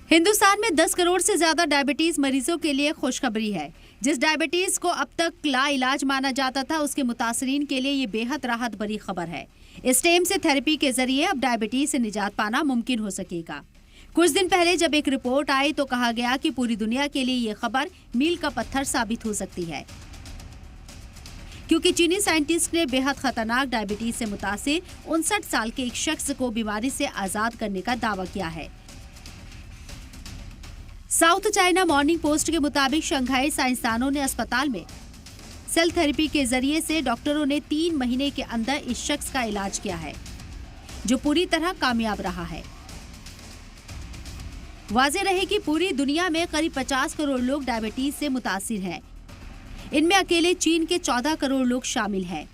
हिंदुस्तान में 10 करोड़ से ज्यादा डायबिटीज मरीजों के लिए खुशखबरी है। जिस डायबिटीज को अब तक लाइलाज माना जाता था, उसके मुतासरीन के लिए ये बेहद राहत भरी खबर है। इस स्टेम से थेरेपी के जरिए अब डायबिटीज से निजात पाना मुमकिन हो सकेगा। कुछ दिन पहले जब एक रिपोर्ट आई तो कहा गया कि पूरी दुनिया के लिए ये खबर मील का पत्थर साबित हो सकती है, क्योंकि चीनी साइंटिस्ट ने बेहद खतरनाक डायबिटीज से मुतासिर 59 साल के एक शख्स को बीमारी से आजाद करने का दावा किया है। साउथ चाइना मॉर्निंग पोस्ट के मुताबिक शंघाई साइंसदानों ने अस्पताल में सेल थेरेपी के जरिए से डॉक्टरों ने 3 महीने के अंदर इस शख्स का इलाज किया है, जो पूरी तरह कामयाब रहा है। वाज़ेह रहे कि पूरी दुनिया में करीब 50 करोड़ लोग डायबिटीज से मुतासिर हैं। इनमें अकेले चीन के 14 करोड़ लोग शामिल हैं।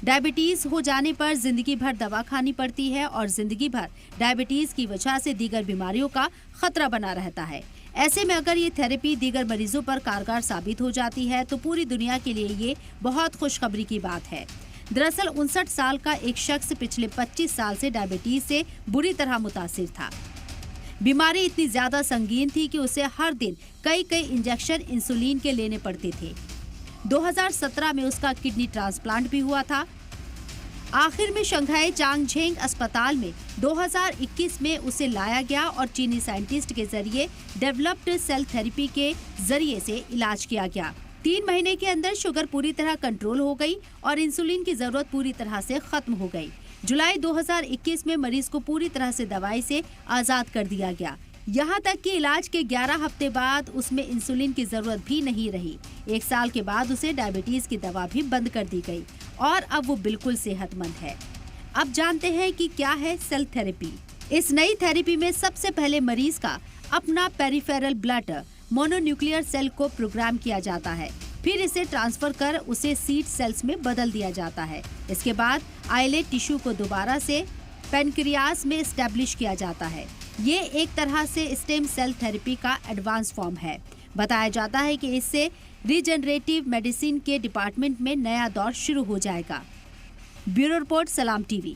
डायबिटीज हो जाने पर जिंदगी भर दवा खानी पड़ती है और जिंदगी भर डायबिटीज की वजह से दीगर बीमारियों का खतरा बना रहता है। ऐसे में अगर ये थेरेपी दीगर मरीजों पर कारगर साबित हो जाती है तो पूरी दुनिया के लिए ये बहुत खुशखबरी की बात है। दरअसल 59 साल का एक शख्स पिछले 25 साल से डायबिटीज से बुरी तरह मुतासिर था। बीमारी इतनी ज्यादा संगीन थी कि उसे हर दिन कई इंजेक्शन इंसुलिन के लेने पड़ते थे। 2017 में उसका किडनी ट्रांसप्लांट भी हुआ था। आखिर में शंघाई चांगझेंग अस्पताल में 2021 में उसे लाया गया और चीनी साइंटिस्ट के जरिए डेवलप्ड सेल थेरेपी के जरिए से इलाज किया गया। 3 महीने के अंदर शुगर पूरी तरह कंट्रोल हो गई और इंसुलिन की जरूरत पूरी तरह से खत्म हो गई। जुलाई 2021 में मरीज को पूरी तरह से दवाई से आजाद कर दिया गया। यहाँ तक कि इलाज के 11 हफ्ते बाद उसमें इंसुलिन की जरूरत भी नहीं रही। 1 साल के बाद उसे डायबिटीज की दवा भी बंद कर दी गई और अब वो बिल्कुल सेहतमंद है। अब जानते हैं कि क्या है सेल थेरेपी। इस नई थेरेपी में सबसे पहले मरीज का अपना पेरिफेरल ब्लड मोनोन्यूक्लियर सेल को प्रोग्राम किया जाता है, फिर इसे ट्रांसफर कर उसे सीड सेल्स में बदल दिया जाता है। इसके बाद आइलेट टिश्यू को दोबारा से पैनक्रियास में एस्टेब्लिश किया जाता है। ये एक तरह से स्टेम सेल थेरेपी का एडवांस फॉर्म है। बताया जाता है कि इससे रीजनरेटिव मेडिसिन के डिपार्टमेंट में नया दौर शुरू हो जाएगा। ब्यूरो रिपोर्ट, सलाम टीवी।